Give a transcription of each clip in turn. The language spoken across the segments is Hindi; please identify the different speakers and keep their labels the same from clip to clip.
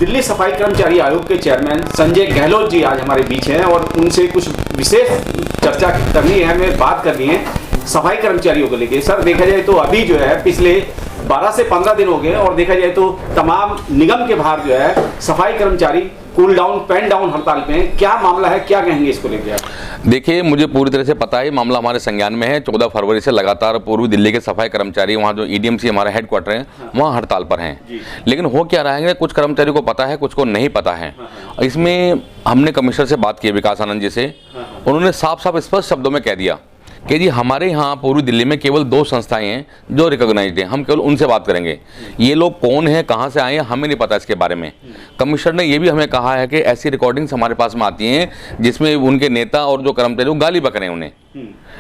Speaker 1: दिल्ली सफाई कर्मचारी आयोग के चेयरमैन संजय गहलोत जी आज हमारे बीच हैं और उनसे कुछ विशेष चर्चा करनी है, हमें बात करनी है सफाई कर्मचारियों को लेके। सर, देखा जाए तो अभी जो है पिछले 12 से 15 दिन हो गए और देखा जाए तो तमाम निगम के बाहर जो है सफाई कर्मचारी कूल डाउन पेन डाउन हड़ताल पे हैं। क्या मामला है, क्या कहेंगे इसको लेके आप?
Speaker 2: देखिए, मुझे पूरी तरह से पता है, मामला हमारे संज्ञान में है। 14 फरवरी से लगातार पूर्वी दिल्ली के सफाई कर्मचारी, वहाँ जो ईडीएमसी हमारा हेडक्वार्टर है, वहाँ हड़ताल पर हैं। लेकिन हो क्या रहा है, कुछ कर्मचारियों को पता है, कुछ को नहीं पता है। इसमें हमने कमिश्नर से बात की, विकास आनंद जी से। उन्होंने साफ साफ स्पष्ट शब्दों में कह दिया कि जी हमारे यहाँ पूर्वी दिल्ली में केवल 2 संस्थाएं हैं जो रिकॉग्नाइज्ड हैं, हम केवल उनसे बात करेंगे। ये लोग कौन हैं, कहाँ से आए हैं, हमें नहीं पता इसके बारे में। कमिश्नर ने ये भी हमें कहा है कि ऐसी रिकॉर्डिंग्स हमारे पास में आती हैं जिसमें उनके नेता और जो कर्मचारी गाली बक रहे हैं उन्हें,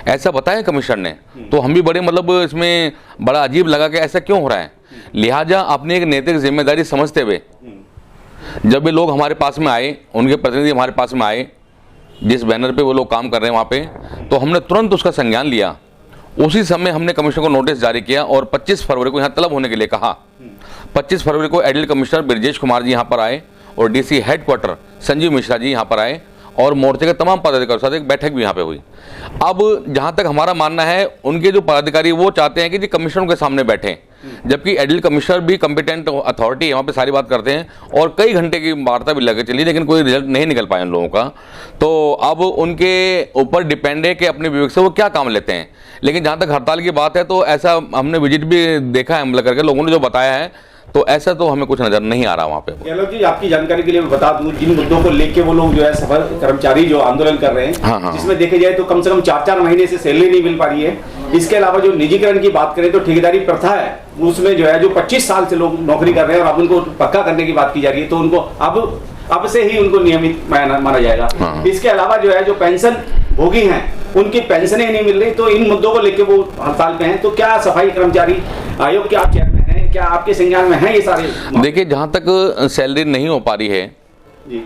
Speaker 2: ऐसा बताया कमिश्नर ने। तो हम भी बड़े इसमें बड़ा अजीब लगा कि ऐसा क्यों हो रहा है। लिहाजा अपनी एक नैतिक जिम्मेदारी समझते हुए जब भी लोग हमारे पास में आए, उनके प्रतिनिधि हमारे पास में आए, जिस बैनर पे वो लोग काम कर रहे हैं वहाँ पे, तो हमने तुरंत उसका संज्ञान लिया। उसी समय हमने कमिश्नर को नोटिस जारी किया और 25 फरवरी को यहाँ तलब होने के लिए कहा। 25 फरवरी को एडिशनल कमिश्नर ब्रजेश कुमार जी यहाँ पर आए और डीसी हेडक्वार्टर संजीव मिश्रा जी यहाँ पर आए और मोर्चे के तमाम पदाधिकारियों के साथ एक बैठक भी यहाँ पे हुई। अब जहाँ तक हमारा मानना है, उनके जो पदाधिकारी वो चाहते हैं कि जी कमिश्नरों के सामने बैठें, जबकि एडिशनल कमिश्नर भी कंपिटेंट अथॉरिटी है, वहाँ पे सारी बात करते हैं और कई घंटे की वार्ता भी लगे चली, लेकिन कोई रिजल्ट नहीं निकल पाया उन लोगों का। तो अब उनके ऊपर डिपेंड है कि अपने विवेक से वो क्या काम लेते हैं। लेकिन जहाँ तक हड़ताल की बात है, तो ऐसा हमने विजिट भी देखा है, हमला करके लोगों ने जो बताया है, तो ऐसा तो हमें कुछ नजर नहीं आ रहा वहाँ पे।
Speaker 1: गहलोत जी, आपकी जानकारी के लिए मैं बता दूं, जिन मुद्दों को लेके वो लोग जो है सफाई कर्मचारी जो आंदोलन कर रहे हैं,
Speaker 2: हाँ।
Speaker 1: जिसमें देखे जाए तो कम से कम 4-4 महीने से सैलरी नहीं मिल पा रही है। इसके अलावा जो निजीकरण की बात करें तो ठेकेदारी प्रथा है, उसमें जो है जो 25 साल से लोग नौकरी कर रहे हैं और अब उनको पक्का करने की बात की जा रही है, तो उनको अब से ही उनको नियमित माना जाएगा। इसके अलावा जो है जो पेंशन भोगी हैं उनकी पेंशनें नहीं मिल रही, तो इन मुद्दों को लेकर वो हड़ताल पे हैं। तो क्या सफाई कर्मचारी आयोग के आप चेयरमैन हैं, क्या आपके संज्ञान में है ये सारे?
Speaker 2: देखिए, जहाँ तक सैलरी नहीं हो पा रही है
Speaker 1: जी,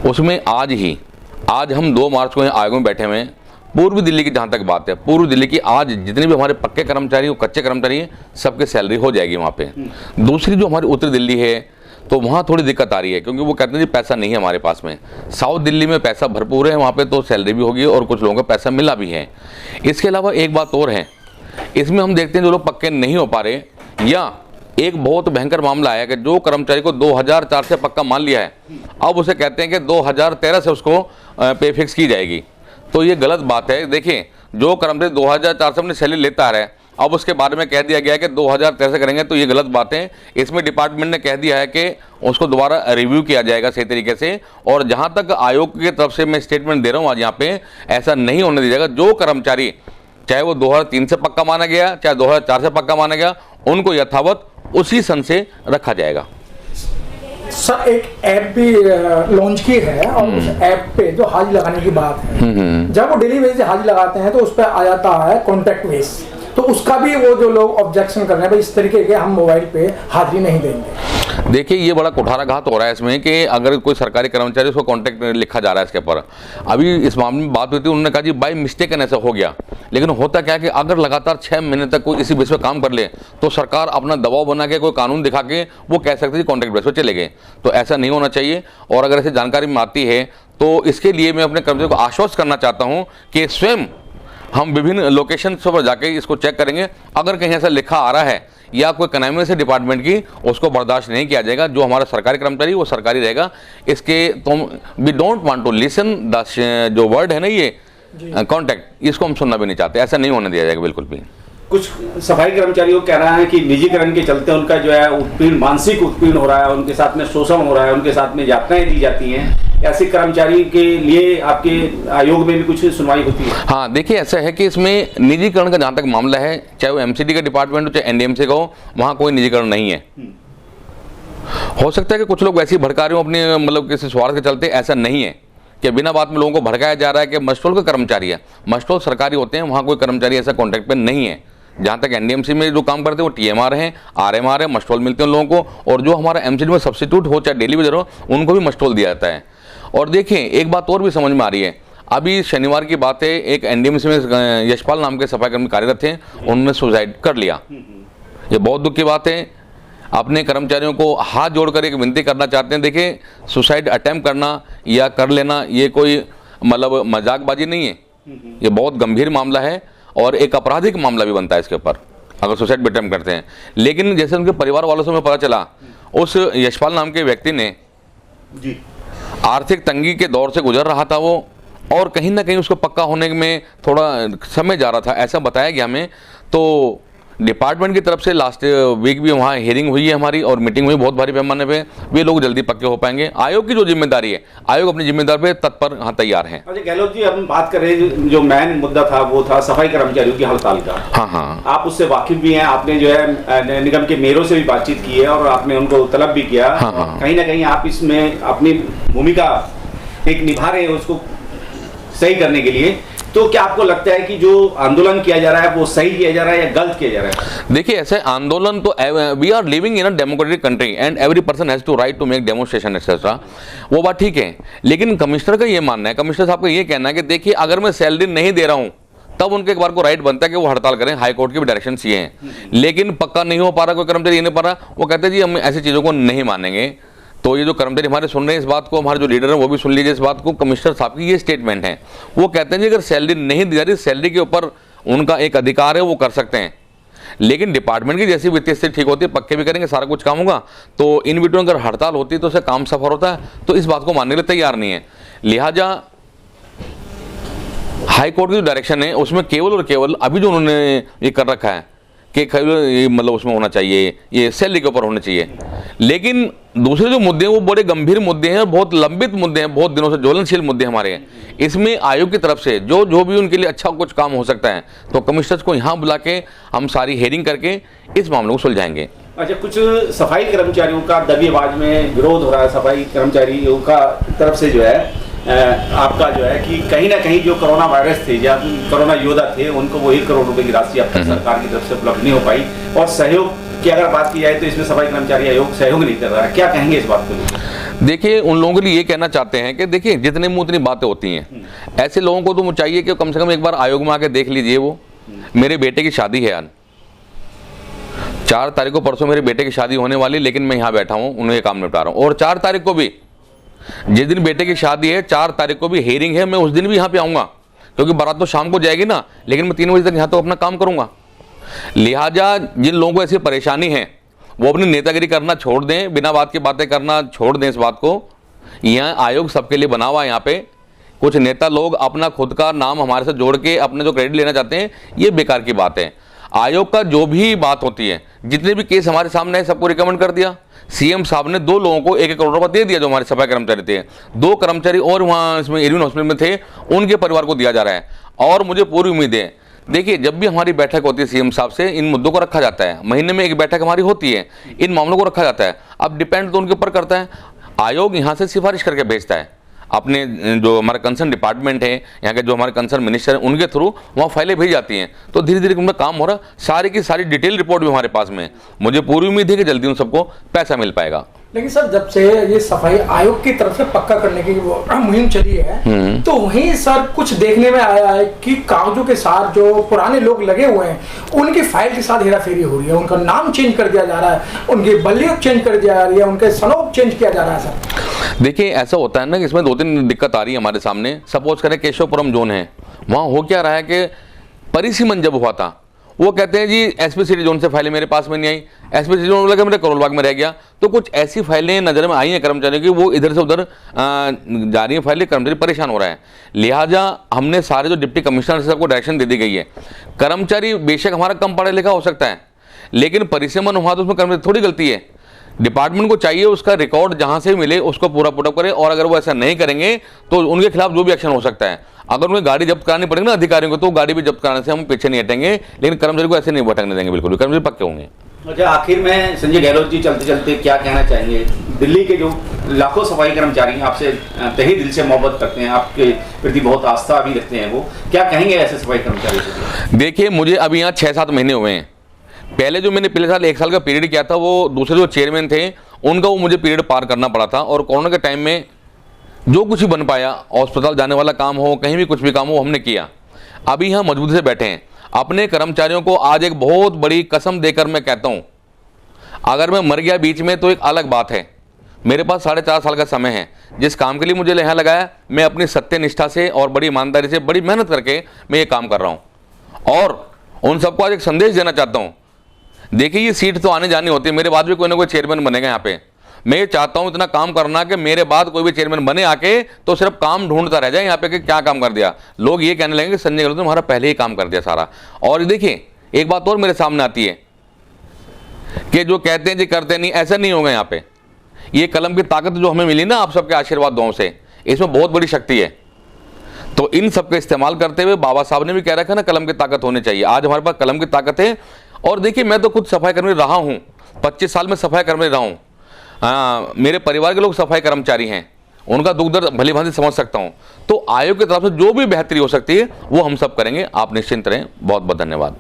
Speaker 2: उसमें आज हम 2 मार्च को आयोग में बैठे हुए हैं। पूर्वी दिल्ली की जहाँ तक बात है, पूर्वी दिल्ली की आज जितने भी हमारे पक्के कर्मचारी और कच्चे कर्मचारी हैं, सबके सैलरी हो जाएगी वहाँ पे। दूसरी जो हमारी उत्तरी दिल्ली है, तो वहाँ थोड़ी दिक्कत आ रही है, क्योंकि वो कहते हैं जी पैसा नहीं है हमारे पास में। साउथ दिल्ली में पैसा भरपूर है, वहाँ पे तो सैलरी भी होगी और कुछ लोगों को पैसा मिला भी है। इसके अलावा एक बात और है, इसमें हम देखते हैं जो लोग पक्के नहीं हो पा रहे, या एक बहुत भयंकर मामला आया कि जो कर्मचारी को 2004 से पक्का मान लिया है, अब उसे कहते हैं कि 2013 से उसको पे फिक्स की जाएगी। तो ये गलत बात है। देखिए, जो कर्मचारी 2004 से अपनी सैलरी लेता आ रहा है, अब उसके बारे में कह दिया गया है कि 2013 से करेंगे, तो ये गलत बात है। इसमें डिपार्टमेंट ने कह दिया है कि उसको दोबारा रिव्यू किया जाएगा सही तरीके से। और जहां तक आयोग की तरफ से मैं स्टेटमेंट दे रहा हूं आज यहाँ पे, ऐसा नहीं होने दिया जाएगा। जो कर्मचारी चाहे वो 2003 से पक्का माना गया, चाहे 2004 से पक्का माना गया, उनको यथावत उसी सन से रखा जाएगा।
Speaker 3: सर, एक ऐप भी लॉन्च की है और उस ऐप पे जो हाजिरी लगाने की बात है, जब वो डेली बेसिस हाजिरी लगाते हैं तो उस पर आ जाता है कॉन्टैक्ट बेस, तो उसका भी वो जो लोग ऑब्जेक्शन कर रहे हैं भाई इस तरीके के हम मोबाइल पे हाजिरी नहीं देंगे।
Speaker 2: देखिए, ये बड़ा कुठाराघात हो रहा है इसमें कि अगर कोई सरकारी कर्मचारी, उसको कॉन्टैक्ट लिखा जा रहा है इसके ऊपर। अभी इस मामले में बात हुई थी, उन्होंने कहा जी बाय मिस्टेक ऐसा हो गया। लेकिन होता क्या है कि अगर लगातार 6 महीने तक कोई इसी बेस पे काम कर ले, तो सरकार अपना दबाव बना के कोई कानून दिखा के वो कह सकती है कॉन्टैक्ट बेस पे चले गए। तो ऐसा नहीं होना चाहिए। और अगर ऐसी जानकारी में आती है तो इसके लिए मैं अपने कर्मचारियों को आश्वस्त करना चाहता हूँ कि स्वयं हम विभिन्न लोकेशन पर जाके इसको चेक करेंगे। अगर कहीं ऐसा लिखा आ रहा है या कोई कनामी से डिपार्टमेंट की, उसको बर्दाश्त नहीं किया जाएगा। जो हमारा सरकारी कर्मचारी वो सरकारी रहेगा। इसके तो we don't want to listen the जो वर्ड है ना ये कॉन्टैक्ट, इसको हम सुनना भी नहीं चाहते। ऐसा नहीं होने दिया जाएगा बिल्कुल भी।
Speaker 1: कुछ सफाई कर्मचारियों को कह रहा है कि निजीकरण के चलते उनका जो है उत्पीड़न, मानसिक उत्पीड़न हो रहा है, उनके साथ में शोषण हो रहा है, उनके साथ में यातनाएं दी जाती हैं। ऐसे कर्मचारी के लिए आपके आयोग में भी कुछ सुनवाई होती है?
Speaker 2: हाँ, देखिए, ऐसा है कि इसमें निजीकरण का जहाँ तक मामला है, चाहे वो एमसीडी का डिपार्टमेंट हो चाहे एनडीएमसी का हो, वहाँ कोई निजीकरण नहीं है। हो सकता है कि कुछ लोग वैसे ही भड़का रहे हो अपने किसी स्वार्थ के चलते। ऐसा नहीं है कि बिना बात में लोगों को भड़काया जा रहा है कि मस्टोल के कर्मचारी है। मस्टोल सरकारी होते हैं, वहाँ कोई कर्मचारी ऐसा कॉन्ट्रैक्ट पे नहीं है। जहाँ तक एनडीएमसी में जो काम करते हैं वो टीएमआर हैं, आरएमआर है, मस्टोल मिलते हैं उन लोगों को। और जो हमारा एमसीडी में सब्स्टिट्यूट हो चाहे डेली वेजर हो, उनको भी मस्टोल दिया जाता है। और देखिए, एक बात और भी समझ में आ रही है। अभी शनिवार की बात है, एक एनडीएमसी में यशपाल नाम के सफाई कर्मी कार्यरत थे, उन्होंने सुसाइड कर लिया। ये बहुत दुख की बात है। अपने कर्मचारियों को हाथ जोड़कर एक विनती करना चाहते हैं। देखिए, सुसाइड अटेम्प्ट करना या कर लेना ये कोई मतलब मजाकबाजी नहीं है, ये बहुत गंभीर मामला है और एक आपराधिक मामला भी बनता है इसके ऊपर अगर सुसाइड अटेम्प्ट करते हैं। लेकिन जैसे उनके परिवार वालों से हमें पता चला, उस यशपाल नाम के व्यक्ति ने
Speaker 1: जी
Speaker 2: आर्थिक तंगी के दौर से गुजर रहा था वो, और कहीं ना कहीं उसको पक्का होने में थोड़ा समय जा रहा था, ऐसा बताया गया हमें। तो डिपार्टमेंट की तरफ से लास्ट वीक भी वहाँ हियरिंग हुई है हमारी और मीटिंग हुई बहुत भारी पैमाने पे, वे लोग जल्दी पक्के हो पाएंगे। आयोग की जो जिम्मेदारी है, आयोग अपनी जिम्मेदारी पे तत्पर हाँ तैयार है।
Speaker 1: अच्छा गहलोत जी, हम बात कर रहे हैं जो मेन मुद्दा था वो था सफाई कर्मचारियों की हड़ताल का।
Speaker 2: हाँ हाँ,
Speaker 1: आप उससे वाकिफ भी हैं, आपने जो है निगम के मेयरों से भी बातचीत की है और आपने उनको तलब भी किया।
Speaker 2: हाँ, हाँ।
Speaker 1: कहीं ना कहीं आप इसमें अपनी भूमिका एक निभा रहे हैं उसको सही करने के लिए। तो क्या आपको लगता है कि जो आंदोलन किया जा रहा है वो सही किया जा रहा है या गलत किया जा रहा है?
Speaker 2: देखिए, ऐसे आंदोलन तो we are living in a democratic country and every person has to right to make demonstration etcetera, वो बात ठीक है। लेकिन कमिश्नर का ये मानना है, कमिश्नर साहब का ये कहना है कि देखिए अगर मैं सैलरी नहीं दे रहा हूं तब उनके एक बार को राइट बनता है कि वो हड़ताल करें। हाई कोर्ट की भी डायरेक्शन ये हैं, लेकिन पक्का नहीं हो पा रहा, कोई कर्मचारी ये नहीं पा रहा, वो कहते हैं जी हम ऐसी चीज़ों को नहीं मानेंगे। तो ये जो कर्मचारी हमारे सुन रहे हैं इस बात को, हमारे जो लीडर हैं वो भी सुन लीजिए इस बात को। कमिश्नर साहब की ये स्टेटमेंट है, वो कहते हैं जी अगर सैलरी नहीं दी जा रही, सैलरी के ऊपर उनका एक अधिकार है, वो कर सकते हैं, लेकिन डिपार्टमेंट की जैसी वित्तीय स्थिति ठीक होती है पक्के भी करेंगे, सारा कुछ काम होगा। तो इन बिटवीन अगर हड़ताल होती है तो उससे काम सफर होता है, तो इस बात को मानने के लिए तैयार नहीं है। लिहाजा हाई कोर्ट की जो डायरेक्शन है उसमें केवल और केवल अभी जो उन्होंने ये कर रखा है कि ये मतलब उसमें होना चाहिए, ये सैलरी के ऊपर होना चाहिए। लेकिन दूसरे जो मुद्दे हैं वो बड़े गंभीर मुद्दे हैं और बहुत लंबित मुद्दे हैं, बहुत दिनों से ज्वलनशील मुद्दे हमारे हैं। इसमें आयोग की तरफ से जो भी उनके लिए अच्छा कुछ काम हो सकता है तो कमिश्नर्स को यहाँ बुला के हम सारी हेयरिंग करके इस मामले को सुलझाएंगे।
Speaker 1: अच्छा, कुछ सफाई कर्मचारियों का दबी आवाज में विरोध हो रहा है, सफाई कर्मचारियों का तरफ से जो है आपका जो है कि कहीं ना कहीं जो कोरोना वायरस थे या कोरोना योद्धा थे उनको वो 1 करोड़ रुपए की राशि अब तक सरकार की तरफ से उपलब्ध नहीं हो पाई, और सहयोग की अगर बात की जाए तो इसमें सफाई कर्मचारी आयोग सहयोग नहीं कर रहा है, क्या कहेंगे इस बात को?
Speaker 2: देखिए, उन लोगों के लिए ये कहना चाहते हैं कि देखिए जितने मुंह उतनी बातें होती हैं, ऐसे लोगों को तो चाहिए कि कम से कम एक बार आयोग में आके देख लीजिए। वो मेरे बेटे की शादी है आज 4 तारीख को, परसों मेरे बेटे की शादी होने वाली, लेकिन मैं यहाँ बैठा हूँ, उन्हें काम निपटा रहा हूँ। और 4 तारीख को भी, जिस दिन बेटे की शादी है 4 तारीख को भी हेयरिंग है, मैं उस दिन भी यहाँ पे आऊँगा, क्योंकि बारात तो शाम को जाएगी ना, लेकिन मैं 3 बजे तक यहाँ तो अपना काम करूँगा। लिहाजा जिन लोगों को ऐसी परेशानी है वो अपनी नेतागिरी करना छोड़ दें, बिना बात की बातें करना छोड़ दें। इस बात को यहाँ आयोग सबके लिए बना हुआ है। यहाँ पे कुछ नेता लोग अपना खुद का नाम हमारे साथ जोड़ के अपने जो क्रेडिट लेना चाहते हैं, ये बेकार की बात है। आयोग का जो भी बात होती है, जितने भी केस हमारे सामने है सबको रिकमेंड कर दिया। सीएम साहब ने 2 लोगों को 1-1 करोड़ रुपया दे दिया जो हमारे सफाई कर्मचारी थे। 2 कर्मचारी और वहाँ इसमें एरविन हॉस्पिटल में थे, उनके परिवार को दिया जा रहा है। और मुझे पूरी उम्मीद है, देखिए जब भी हमारी बैठक होती है सीएम साहब से, इन मुद्दों को रखा जाता है, महीने में 1 बैठक हमारी होती है, इन मामलों को रखा जाता है। अब डिपेंड तो उनके ऊपर करता है, आयोग यहाँ से सिफारिश करके भेजता है अपने जो हमारा कंसर्न डिपार्टमेंट है, यहाँ के जो हमारे कंसर्न मिनिस्टर हैं, उनके थ्रू वहाँ फाइलें भेज जाती हैं। तो धीरे धीरे उनका काम हो रहा, सारी की सारी डिटेल रिपोर्ट भी हमारे पास में है। मुझे पूरी उम्मीद है कि जल्दी उन सबको पैसा मिल पाएगा।
Speaker 3: लेकिन सर जब से ये सफाई आयोग की तरफ से पक्का करने की वो मुहिम चली है, तो वहीं सर कुछ देखने में आया है कि कागजों के साथ जो पुराने लोग लगे हुए हैं उनकी फाइल के साथ हेराफेरी हो रही है, उनका नाम चेंज कर दिया जा रहा है, उनकी बलियत चेंज कर दिया जा रही है, उनके सनोप चेंज किया जा रहा है। सर
Speaker 2: देखिए ऐसा होता है ना कि इसमें 2-3 दिक्कत आ रही है हमारे सामने। सपोज करें केशवपुरम जोन है, वहाँ हो क्या रहा है कि परिसीमन जब हुआ था, वो कहते हैं जी एसपी सिटी जोन से फाइलें मेरे पास में नहीं आई, एसपी सिटी जोन लगा मेरे करोल बाग में रह गया। तो कुछ ऐसी फाइलें नज़र में आई हैं कर्मचारियों की, वो इधर से उधर जा रही हैं फाइलें, कर्मचारी परेशान हो रहा है। लिहाजा हमने सारे जो डिप्टी कमिश्नर से सबको डायरेक्शन दे दी गई है। कर्मचारी बेशक हमारा कम पढ़ा लिखा हो सकता है, लेकिन परिसीमन हुआ तो उसमें कर्मचारी थोड़ी गलती है। डिपार्टमेंट को चाहिए उसका रिकॉर्ड जहां से मिले उसको पूरा पुटअप करे, और अगर वो ऐसा नहीं करेंगे तो उनके खिलाफ जो भी एक्शन हो सकता है। अगर उन्हें गाड़ी जब्त करानी पड़ेगी ना अधिकारियों को, तो गाड़ी भी जब्त कराने से हम पीछे नहीं हटेंगे, लेकिन कर्मचारी को ऐसे नहीं भटकने देंगे, बिल्कुल कर्मचारी पक्के होंगे।
Speaker 1: अच्छा, आखिर में संजय गहलोत जी चलते चलते क्या कहना चाहेंगे? दिल्ली के जो लाखों सफाई कर्मचारी आपसे तहे दिल से मोहब्बत करते हैं, आपके प्रति बहुत आस्था भी रखते हैं, वो क्या कहेंगे ऐसे सफाई कर्मचारी से?
Speaker 2: देखिए मुझे अभी यहाँ 6-7 महीने हुए हैं। पहले जो मैंने पिछले साल 1 साल का पीरियड किया था, वो दूसरे जो चेयरमैन थे उनका वो मुझे पीरियड पार करना पड़ा था। और कोरोना के टाइम में जो कुछ भी बन पाया, अस्पताल जाने वाला काम हो, कहीं भी कुछ भी काम हो, हमने किया। अभी यहाँ मजबूती से बैठे हैं। अपने कर्मचारियों को आज एक बहुत बड़ी कसम देकर मैं कहता हूँ, अगर मैं मर गया बीच में तो एक अलग बात है। मेरे पास 4.5 साल का समय है। जिस काम के लिए मुझे यहाँ लगाया, मैं अपनी सत्यनिष्ठा से और बड़ी ईमानदारी से, बड़ी मेहनत करके मैं ये काम कर रहा हूँ। और उन सबको आज एक संदेश देना चाहता हूँ। देखिए, ये सीट तो आने जानी होती है, मेरे बाद भी कोई ना कोई चेयरमैन बनेगा यहाँ पे। मैं ये चाहता हूँ इतना काम करना कि मेरे बाद कोई भी चेयरमैन बने आके तो सिर्फ काम ढूंढता रह जाए यहाँ पे कि क्या काम कर दिया। लोग ये कहने लगेंगे संजय गहलोत ने हमारा पहले ही काम कर दिया सारा। और देखिए, एक बात और मेरे सामने आती है कि जो कहते हैं जी करते नहीं, ऐसा नहीं होगा। यहाँ पे ये कलम की ताकत जो हमें मिली ना आप सबके आशीर्वाद दुआओं से, इसमें बहुत बड़ी शक्ति है। तो इन सब का इस्तेमाल करते हुए बाबा साहब ने भी कह रखा है ना, कलम की ताकत होनी चाहिए। आज हमारे पास कलम की ताकत है। और देखिए, मैं तो खुद सफाई कर्मी रहा हूँ, 25 साल में सफाई कर्मी रहा हूँ। मेरे परिवार के लोग सफाई कर्मचारी हैं, उनका दुख दर्द भली भांति समझ सकता हूँ। तो आयोग की तरफ से जो भी बेहतरी हो सकती है वो हम सब करेंगे। आप निश्चिंत रहें। बहुत बहुत धन्यवाद।